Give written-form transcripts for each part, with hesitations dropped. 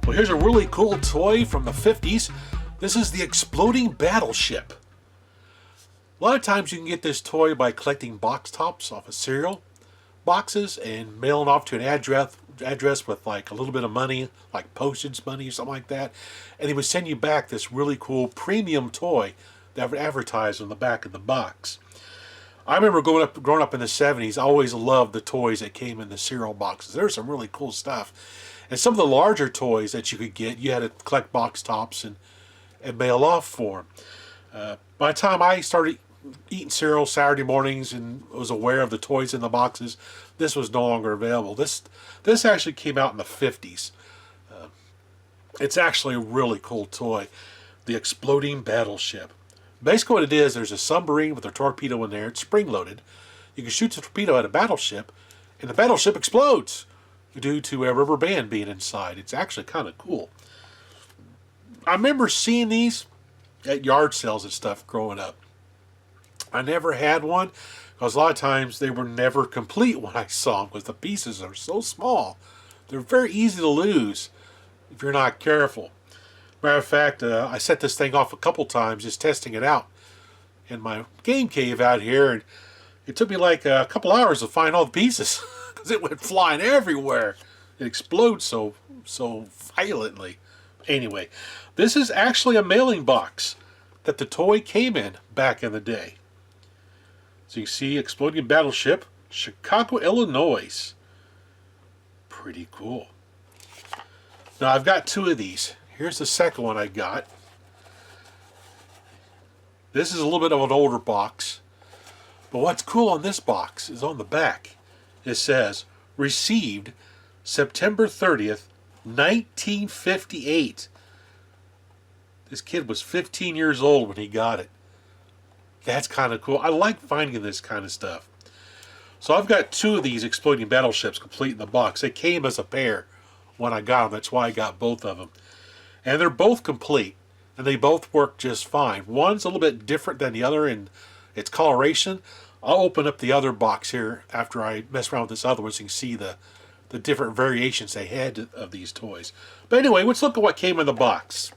Well, here's a really cool toy from the 50s. This is the exploding battleship. A lot of times you can get this toy by collecting box tops off of cereal boxes and mailing off to an address with like a little bit of money, like postage money or something like that. And they would send you back this really cool premium toy that would advertise on the back of the box. I remember growing up in the 70s, I always loved the toys that came in the cereal boxes. There was some really cool stuff. And some of the larger toys that you could get, you had to collect box tops and mail off for them. By the time I started eating cereal Saturday mornings and was aware of the toys in the boxes, this was no longer available. This actually came out in the 50s. It's actually a really cool toy. The exploding battleship. Basically what it is, there's a submarine with a torpedo in there. It's spring-loaded. You can shoot the torpedo at a battleship, and the battleship explodes due to a rubber band being inside. It's actually kind of cool. I remember seeing these at yard sales and stuff growing up. I never had one because a lot of times they were never complete when I saw them because the pieces are so small. They're very easy to lose if you're not careful. Matter of fact, I set this thing off a couple times just testing it out in my game cave out here, and it took me like a couple hours to find all the pieces because it went flying everywhere. It explodes so violently. Anyway, this is actually a mailing box that the toy came in back in the day. So you see, exploding battleship, Chicago, Illinois. Pretty cool. Now I've got two of these. Here's the second one I got. This is a little bit of an older box. But what's cool on this box is on the back. It says, received September 30th, 1958. This kid was 15 years old when he got it. That's kind of cool. I like finding this kind of stuff. So I've got two of these exploding battleships complete in the box. They came as a pair when I got them. That's why I got both of them. And they're both complete. And they both work just fine. One's a little bit different than the other in its coloration. I'll open up the other box here after I mess around with this other one so you can see the different variations they had of these toys. But anyway, let's look at what came in the box.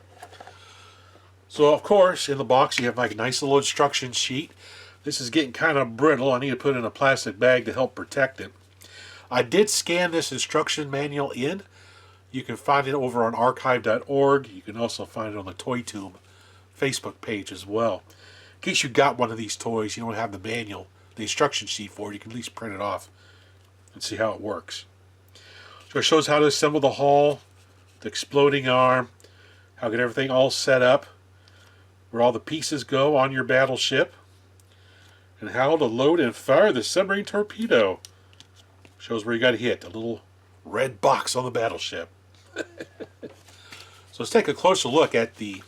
So of course, in the box you have like a nice little instruction sheet. This is getting kind of brittle. I need to put it in a plastic bag to help protect it. I did scan this instruction manual in. You can find it over on archive.org. You can also find it on the ToyTube Facebook page as well. In case you got one of these toys, you don't have the manual, the instruction sheet for it, you can at least print it off and see how it works. So it shows how to assemble the hull, the exploding arm, how to get everything all set up, where all the pieces go on your battleship, and how to load and fire the submarine torpedo. Shows where you got to hit, the little red box on the battleship. So let's take a closer look at the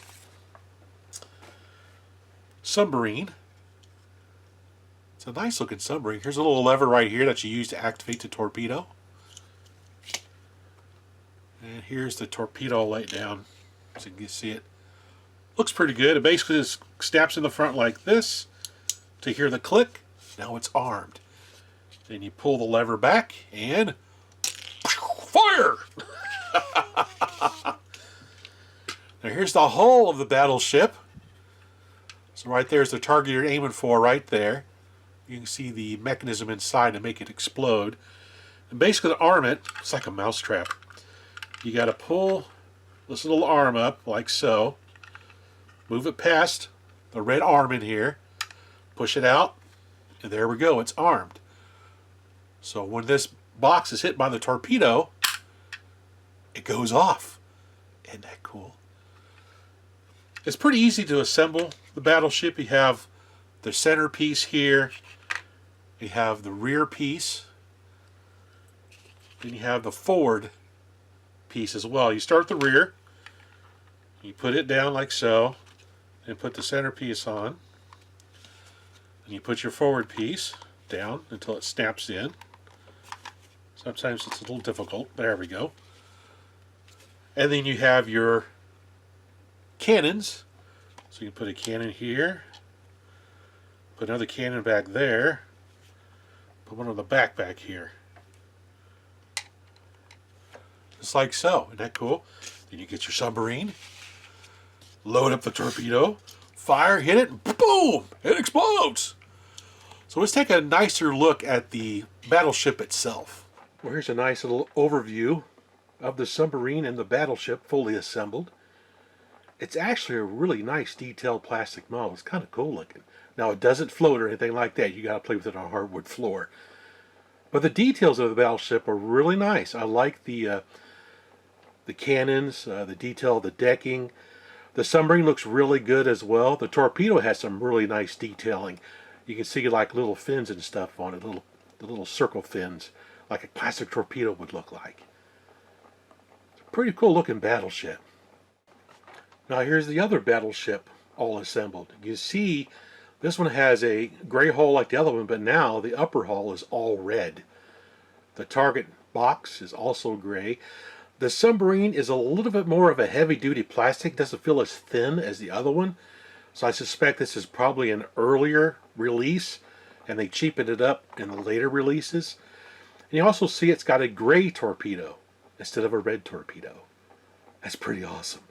submarine. It's a nice looking submarine. Here's a little lever right here that you use to activate the torpedo. And here's the torpedo laid down so you can see it. Looks pretty good. It basically just snaps in the front like this to hear the click. Now it's armed. Then you pull the lever back and fire! Now here's the hull of the battleship. So right there's the target you're aiming for right there. You can see the mechanism inside to make it explode. And basically to arm it, it's like a mousetrap. You got to pull this little arm up like so. Move it past the red arm in here. Push it out. And there we go. It's armed. So when this box is hit by the torpedo, it goes off. Isn't that cool? It's pretty easy to assemble the battleship. You have the center piece here. You have the rear piece. Then you have the forward piece as well. You start the rear. You put it down like so. And put the center piece on. And you put your forward piece down until it snaps in. Sometimes it's a little difficult. There we go. And then you have your cannons. So you can put a cannon here. Put another cannon back there. Put one on the back here. Just like so. Isn't that cool? Then you get your submarine, load up the torpedo, fire, hit it, and boom, it explodes. So let's take a nicer look at the battleship itself. Well, here's a nice little overview of the submarine and the battleship fully assembled. It's actually a really nice detailed plastic model. It's kind of cool looking. Now it doesn't float or anything like that. You got to play with it on a hardwood floor. But the details of the battleship are really nice. I like the cannons, the detail of the decking. The submarine looks really good as well. The torpedo has some really nice detailing. You can see like little fins and stuff on it, the little circle fins, like a classic torpedo would look like. It's a pretty cool looking battleship. Now here's the other battleship all assembled. You see this one has a gray hull like the other one, but now the upper hull is all red. The target box is also gray. The submarine is a little bit more of a heavy-duty plastic. Doesn't feel as thin as the other one. So I suspect this is probably an earlier release, and they cheapened it up in the later releases. And you also see it's got a gray torpedo instead of a red torpedo. That's pretty awesome.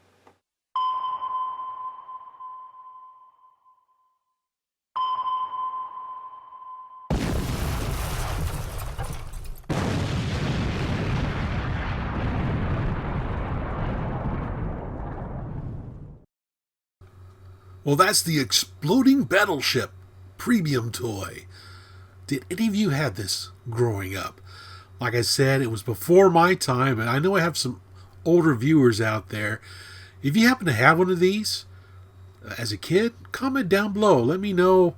Well, that's the Exploding Battleship premium toy. Did any of you have this growing up? Like I said, it was before my time, and I know I have some older viewers out there. If you happen to have one of these as a kid, comment down below. Let me know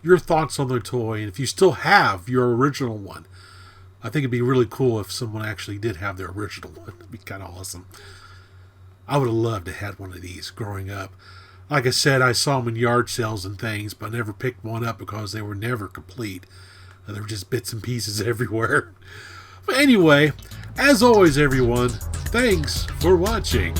your thoughts on the toy, and if you still have your original one. I think it'd be really cool if someone actually did have their original one. It'd be kind of awesome. I would have loved to have one of these growing up. Like I said, I saw them in yard sales and things, but I never picked one up because they were never complete. There were just bits and pieces everywhere. But anyway, as always, everyone, thanks for watching.